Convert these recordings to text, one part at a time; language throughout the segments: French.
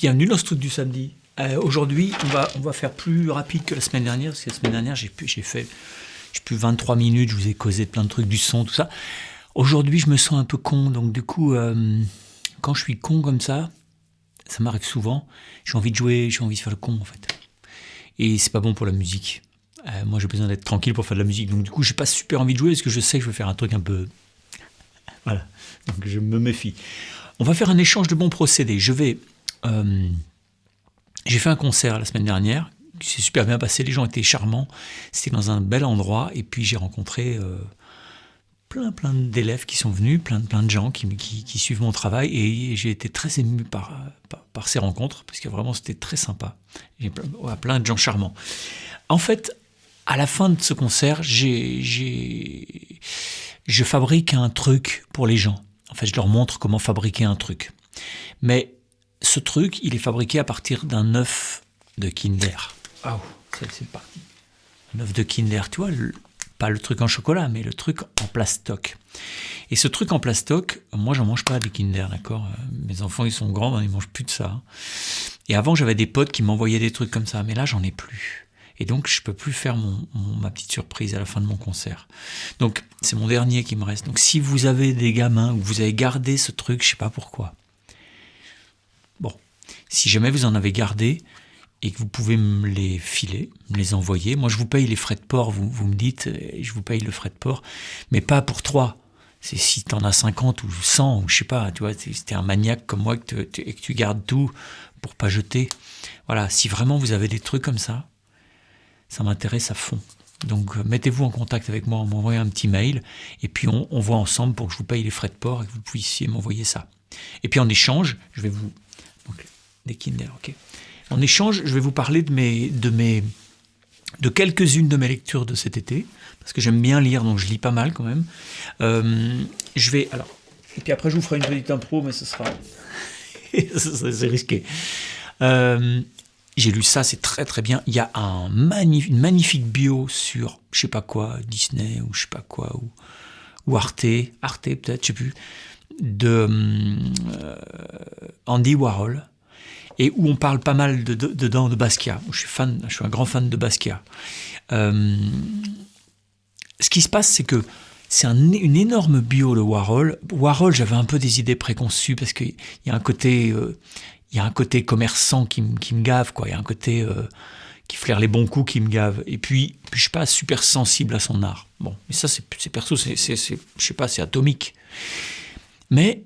Bienvenue dans ce truc du samedi. Aujourd'hui, on va faire plus rapide que la semaine dernière, parce que la semaine dernière, j'ai fait, je sais plus, 23 minutes, je vous ai causé de plein de trucs, du son, tout ça. Aujourd'hui, je me sens un peu con, donc du coup, quand je suis con comme ça m'arrive souvent, j'ai envie de jouer, j'ai envie de faire le con, en fait. Et c'est pas bon pour la musique. Moi, j'ai besoin d'être tranquille pour faire de la musique, donc du coup, j'ai pas super envie de jouer, parce que je sais que je vais faire un truc un peu... Voilà, donc je me méfie. On va faire un échange de bons procédés. J'ai fait un concert la semaine dernière, qui s'est super bien passé, les gens étaient charmants, c'était dans un bel endroit, et puis j'ai rencontré plein d'élèves qui sont venus, plein de gens qui suivent mon travail, et j'ai été très ému par ces rencontres, parce que vraiment c'était très sympa. J'ai plein de gens charmants. En fait, à la fin de ce concert, je fabrique un truc pour les gens. En fait, je leur montre comment fabriquer un truc. Mais ce truc, il est fabriqué à partir d'un œuf de Kinder. Ah, c'est parti. Un œuf de Kinder, tu vois, pas le truc en chocolat, mais le truc en plastoc. Et ce truc en plastoc, moi, j'en mange pas des Kinder, d'accord ? Mes enfants, ils sont grands, ils mangent plus de ça. Et avant, j'avais des potes qui m'envoyaient des trucs comme ça, mais là, j'en ai plus. Et donc, je peux plus faire ma petite surprise à la fin de mon concert. Donc, c'est mon dernier qui me reste. Donc, si vous avez des gamins ou vous avez gardé ce truc, je sais pas pourquoi. Bon, si jamais vous en avez gardé et que vous pouvez me les filer, me les envoyer, moi je vous paye les frais de port, vous me dites, je vous paye le frais de port, mais pas pour 3. C'est si t'en as 50 ou 100, ou je sais pas, tu vois, si t'es un maniaque comme moi et que tu gardes tout pour pas jeter. Voilà, si vraiment vous avez des trucs comme ça m'intéresse à fond. Donc mettez-vous en contact avec moi, m'envoyez un petit mail, et puis on voit ensemble pour que je vous paye les frais de port et que vous puissiez m'envoyer ça. Et puis en échange, je vais vous... Donc, des Kinder, ok. En échange, je vais vous parler de quelques-unes de mes lectures de cet été, parce que j'aime bien lire, donc je lis pas mal quand même. Alors, et puis après je vous ferai une petite impro, mais ce sera... c'est risqué. J'ai lu ça, c'est très très bien. Il y a une magnifique bio sur, je sais pas quoi, Disney ou je sais pas quoi, ou Arte peut-être, je sais plus, de Andy Warhol, et où on parle pas mal dedans de Basquiat. Je suis un grand fan de Basquiat. Ce qui se passe, c'est que c'est une énorme bio de Warhol. Warhol, j'avais un peu des idées préconçues parce qu'il y a un côté... il y a un côté commerçant qui me gave, quoi. Il y a un côté qui flaire les bons coups qui me gave. Et puis je suis pas super sensible à son art. Bon, mais ça, c'est perso, je sais pas, c'est atomique. Mais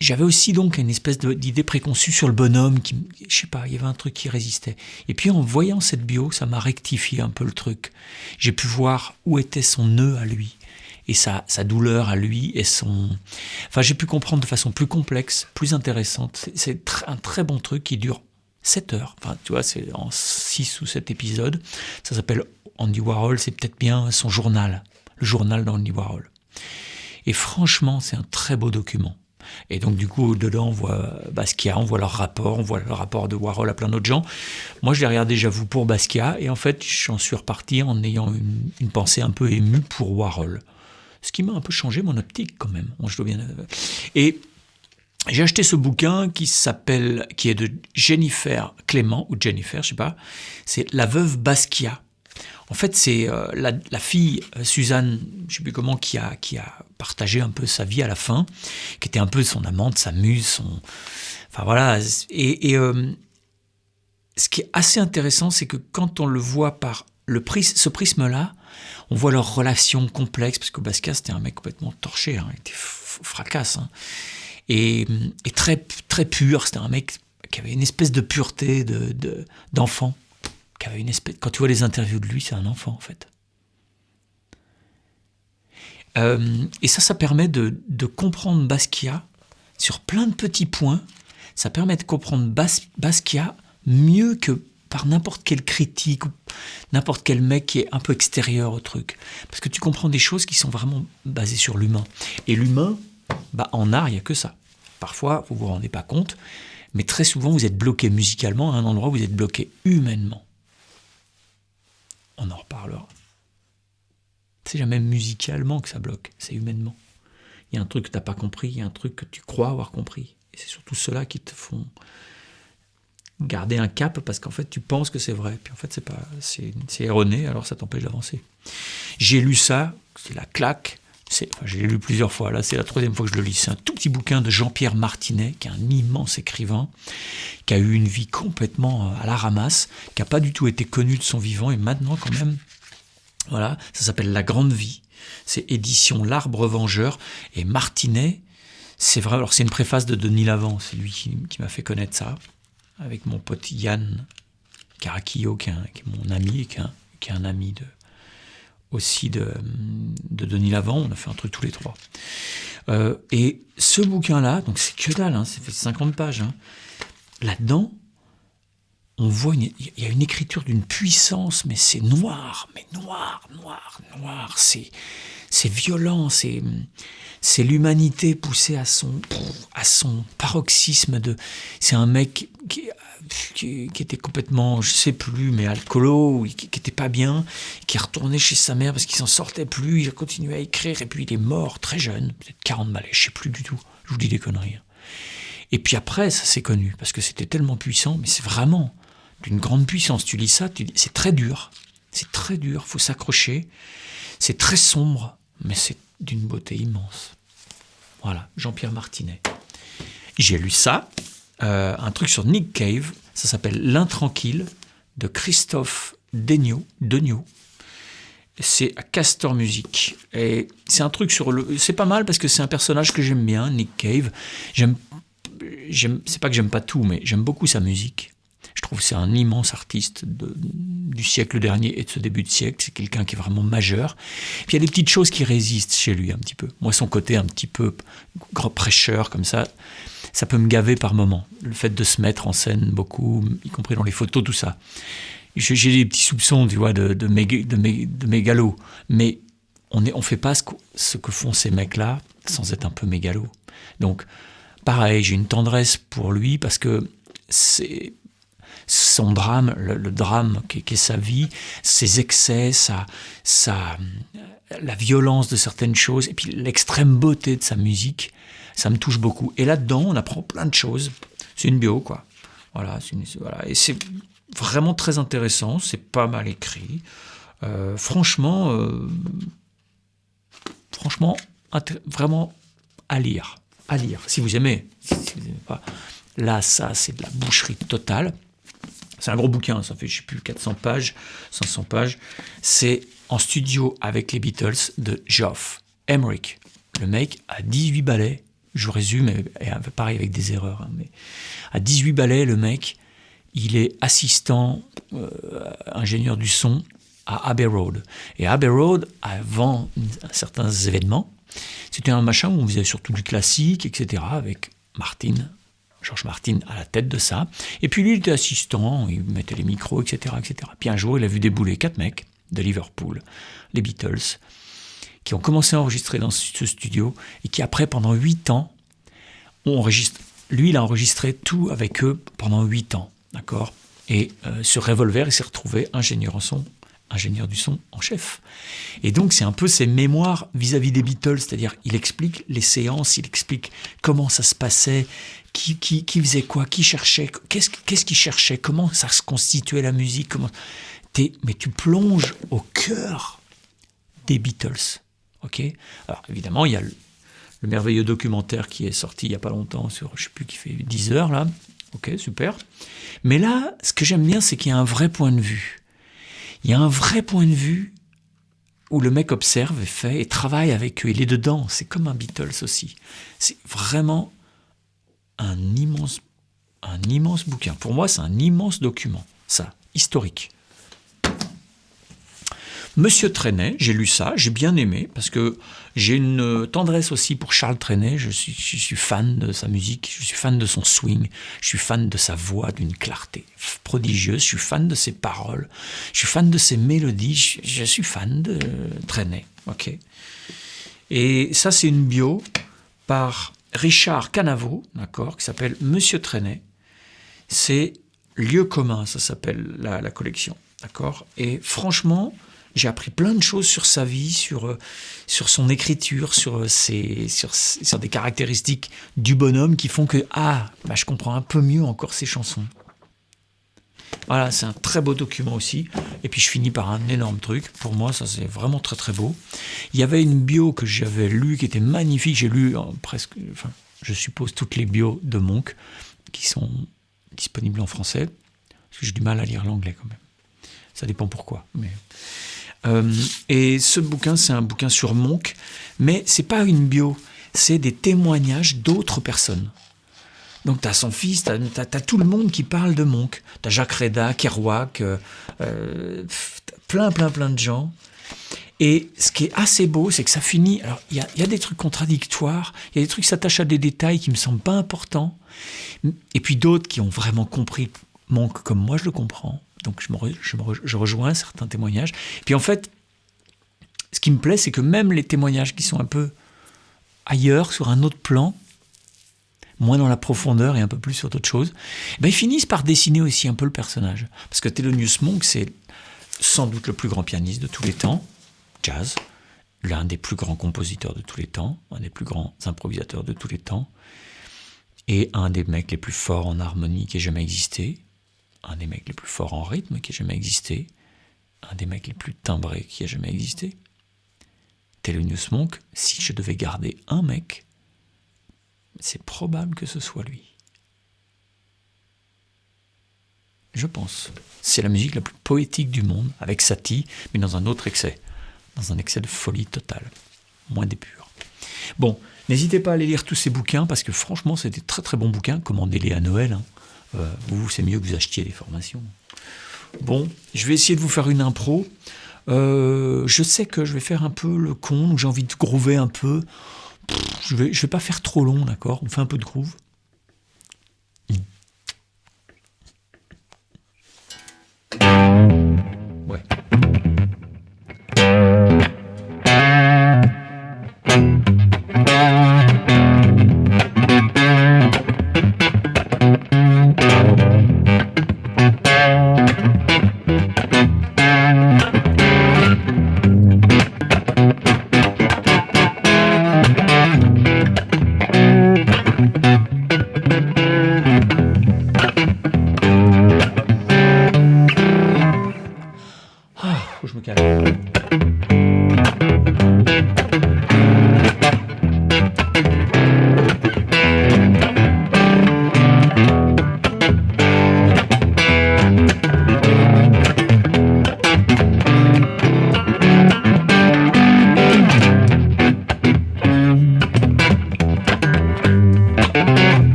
j'avais aussi donc une espèce d'idée préconçue sur le bonhomme je sais pas, il y avait un truc qui résistait. Et puis en voyant cette bio, ça m'a rectifié un peu le truc. J'ai pu voir où était son nœud à lui. Et sa douleur à lui et Enfin, j'ai pu comprendre de façon plus complexe, plus intéressante. C'est un très bon truc qui dure 7 heures. Enfin, tu vois, c'est en 6 ou 7 épisodes. Ça s'appelle Andy Warhol, c'est peut-être bien son journal. Le journal d'Andy Warhol. Et franchement, c'est un très beau document. Et donc, du coup, dedans, on voit Basquiat, on voit leur rapport, on voit le rapport de Warhol à plein d'autres gens. Moi, je l'ai regardé, j'avoue, pour Basquiat. Et en fait, j'en suis reparti en ayant une pensée un peu émue pour Warhol. Ce qui m'a un peu changé mon optique quand même. Et j'ai acheté ce bouquin qui est de Jennifer Clément, ou Jennifer, je sais pas, c'est La veuve Basquiat. En fait, c'est la fille Suzanne, je sais plus comment, qui a partagé un peu sa vie à la fin, qui était un peu son amante, sa muse, enfin voilà. Et ce qui est assez intéressant, c'est que quand on le voit par ce prisme-là, on voit leur relation complexe, parce que Basquiat, c'était un mec complètement torché, il était fracasse, et très, très pur. C'était un mec qui avait une espèce de pureté d'enfant. Quand tu vois les interviews de lui, c'est un enfant, en fait. Et ça permet de comprendre Basquiat sur plein de petits points. Ça permet de comprendre Basquiat mieux que par n'importe quelle critique ou n'importe quel mec qui est un peu extérieur au truc. Parce que tu comprends des choses qui sont vraiment basées sur l'humain. Et l'humain, en art, il n'y a que ça. Parfois, vous ne vous rendez pas compte, mais très souvent, vous êtes bloqué musicalement à un endroit où vous êtes bloqué humainement. On en reparlera. C'est jamais musicalement que ça bloque, c'est humainement. Il y a un truc que tu n'as pas compris, il y a un truc que tu crois avoir compris. Et c'est surtout ceux-là qui te font garder un cap parce qu'en fait tu penses que c'est vrai, puis en fait c'est erroné, alors ça t'empêche d'avancer. J'ai lu ça, c'est la claque. Je l'ai lu plusieurs fois, là c'est la 3e fois que je le lis. C'est un tout petit bouquin de Jean-Pierre Martinet, qui est un immense écrivain, qui a eu une vie complètement à la ramasse, qui n'a pas du tout été connu de son vivant, et maintenant quand même, voilà, ça s'appelle La Grande Vie. C'est édition L'Arbre Vengeur, et Martinet, c'est vrai, alors c'est une préface de Denis Lavant, c'est lui qui m'a fait connaître ça, avec mon pote Yann Caraquillo, qui est mon ami, et qui est un ami aussi de Denis Lavant. On a fait un truc tous les trois. Et ce bouquin-là, donc c'est que dalle, ça fait 50 pages. Là-dedans, on voit, il y a une écriture d'une puissance, mais c'est noir, c'est violent, c'est l'humanité poussée à son paroxysme c'est un mec qui était complètement, je sais plus, mais alcoolo, qui était pas bien, qui est retourné chez sa mère parce qu'il s'en sortait plus, il a continué à écrire, et puis il est mort très jeune, peut-être 40 balais, je sais plus du tout, je vous dis des conneries. Et puis après, ça s'est connu, parce que c'était tellement puissant, mais c'est vraiment d'une grande puissance. Tu lis ça, c'est très dur, faut s'accrocher, c'est très sombre, mais c'est d'une beauté immense. Voilà, Jean-Pierre Martinet. J'ai lu ça, un truc sur Nick Cave, ça s'appelle L'Intranquille, de Christophe Degnaud. C'est à Castor Music. Et c'est un truc c'est pas mal parce que c'est un personnage que j'aime bien, Nick Cave. C'est pas que j'aime pas tout, mais j'aime beaucoup sa musique. Je trouve que c'est un immense artiste du siècle dernier et de ce début de siècle. C'est quelqu'un qui est vraiment majeur. Puis il y a des petites choses qui résistent chez lui un petit peu. Moi, son côté un petit peu grand prêcheur comme ça peut me gaver par moments. Le fait de se mettre en scène beaucoup, y compris dans les photos, tout ça. J'ai des petits soupçons, tu vois, de mégalo. Mais on fait pas ce que font ces mecs-là sans être un peu mégalo. Donc, pareil, j'ai une tendresse pour lui parce que c'est son drame, le drame qu'est sa vie, ses excès, la violence de certaines choses, et puis l'extrême beauté de sa musique, ça me touche beaucoup. Et là-dedans, on apprend plein de choses. C'est une bio, quoi. Voilà, et c'est vraiment très intéressant, c'est pas mal écrit. Franchement, vraiment à lire. Si vous aimez. Si vous aimez pas. Là, ça, c'est de la boucherie totale. C'est un gros bouquin, ça fait, je sais plus, 400 pages, 500 pages. C'est en studio avec les Beatles de Geoff Emerick. Le mec a 18 ballets, je vous résume, et pareil avec des erreurs, mais à 18 ballets, le mec, il est assistant ingénieur du son à Abbey Road. Et Abbey Road, avant certains événements, c'était un machin où on faisait surtout du classique, etc., avec George Martin à la tête de ça. Et puis lui, il était assistant, il mettait les micros, etc., etc. Puis un jour, il a vu débouler 4 mecs de Liverpool, les Beatles, qui ont commencé à enregistrer dans ce studio et qui après, pendant 8 ans, lui, il a enregistré tout avec eux pendant 8 ans, d'accord ? Et sur Revolver, il s'est retrouvé ingénieur du son en chef. Et donc, c'est un peu ses mémoires vis-à-vis des Beatles, c'est-à-dire il explique les séances, il explique comment ça se passait, qui faisait quoi, qui cherchait, qu'est-ce qu'il cherchait, comment ça se constituait la musique, mais tu plonges au cœur des Beatles, ok ? Alors, évidemment, il y a le merveilleux documentaire qui est sorti il n'y a pas longtemps sur, je ne sais plus, qui fait 10 heures, là. Ok, super. Mais là, ce que j'aime bien, c'est qu'il y a un vrai point de vue. Il y a un vrai point de vue où le mec observe et fait et travaille avec eux. Il est dedans. C'est comme un Beatles aussi. C'est vraiment un immense bouquin. Pour moi, c'est un immense document. Ça, historique. Monsieur Trenet, j'ai lu ça, j'ai bien aimé, parce que j'ai une tendresse aussi pour Charles Trenet, je suis fan de sa musique, je suis fan de son swing, je suis fan de sa voix d'une clarté prodigieuse, je suis fan de ses paroles, je suis fan de ses mélodies, je suis fan de Trenet, ok. Et ça, c'est une bio par Richard Canaveau, d'accord, qui s'appelle Monsieur Trenet. C'est Lieu commun, ça s'appelle la collection, d'accord. Et franchement, j'ai appris plein de choses sur sa vie, sur son écriture, sur des caractéristiques du bonhomme qui font que je comprends un peu mieux encore ses chansons. Voilà, c'est un très beau document aussi. Et puis je finis par un énorme truc. Pour moi, ça c'est vraiment très très beau. Il y avait une bio que j'avais lue qui était magnifique. J'ai lu presque, enfin, je suppose toutes les bios de Monk qui sont disponibles en français. Parce que j'ai du mal à lire l'anglais quand même. Ça dépend pourquoi. Mais et ce bouquin, c'est un bouquin sur Monk, mais c'est pas une bio, c'est des témoignages d'autres personnes. Donc tu as son fils, tu as tout le monde qui parle de Monk. Tu as Jacques Reda, Kerouac, plein de gens. Et ce qui est assez beau, c'est que ça finit... Alors, il y a des trucs contradictoires, il y a des trucs qui s'attachent à des détails qui me semblent pas importants, et puis d'autres qui ont vraiment compris Monk comme moi je le comprends. Donc je rejoins certains témoignages. Puis en fait, ce qui me plaît, c'est que même les témoignages qui sont un peu ailleurs, sur un autre plan, moins dans la profondeur et un peu plus sur d'autres choses, ben ils finissent par dessiner aussi un peu le personnage. Parce que Thelonious Monk, c'est sans doute le plus grand pianiste de tous les temps, jazz, l'un des plus grands compositeurs de tous les temps, un des plus grands improvisateurs de tous les temps, et un des mecs les plus forts en harmonie qui ait jamais existé, un des mecs les plus forts en rythme qui ait jamais existé, un des mecs les plus timbrés qui ait jamais existé. Thelonious Monk, si je devais garder un mec, c'est probable que ce soit lui. Je pense. C'est la musique la plus poétique du monde, avec Satie, mais dans un autre excès. Dans un excès de folie totale. Moins d'épure. Bon, n'hésitez pas à aller lire tous ces bouquins, parce que franchement, c'est des très très bons bouquins. Commandez-les à Noël. Vous, c'est mieux que vous achetiez des formations. Bon, je vais essayer de vous faire une impro. Je sais que je vais faire un peu le con, donc j'ai envie de groover un peu. Je vais pas faire trop long, d'accord? On fait un peu de groove. Ouais. Faut que je me calme.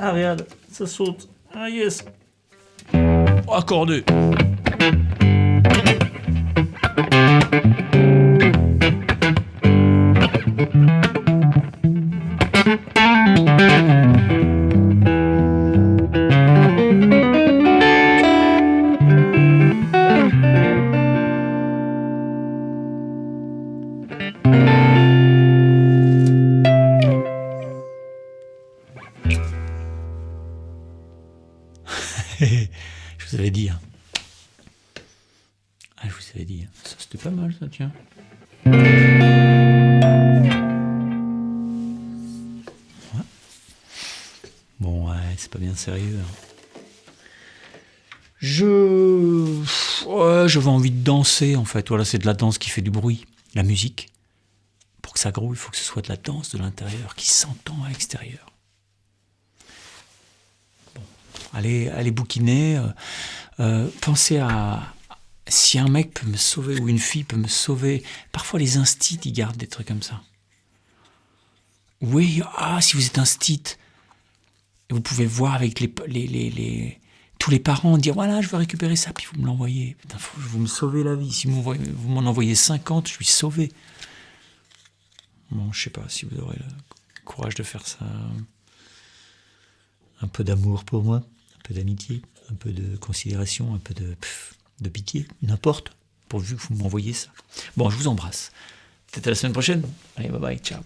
Ah, regarde, ça saute. Ah, yes. Accordé. Je vous avais dit. Hein. Ah, je vous avais dit. Ça, c'était pas mal, ça, tiens. c'est pas bien sérieux. J'avais envie de danser, en fait. Voilà, c'est de la danse qui fait du bruit. La musique, pour que ça grouille, il faut que ce soit de la danse de l'intérieur, qui s'entend à l'extérieur. Bon, allez bouquiner. Pensez à... Si un mec peut me sauver, ou une fille peut me sauver... Parfois, les instits, ils gardent des trucs comme ça. Oui, si vous êtes instit, vous pouvez voir avec tous les parents, dire voilà, je veux récupérer ça, puis vous me l'envoyez. Putain, vous me sauvez la vie. Si vous m'en envoyez 50, je suis sauvé. Bon, je sais pas si vous aurez le courage de faire ça. Un peu d'amour pour moi, un peu d'amitié, un peu de considération, un peu de pitié, n'importe, pourvu que vous m'envoyez ça. Bon, je vous embrasse. Peut-être à la semaine prochaine. Allez, bye bye, ciao.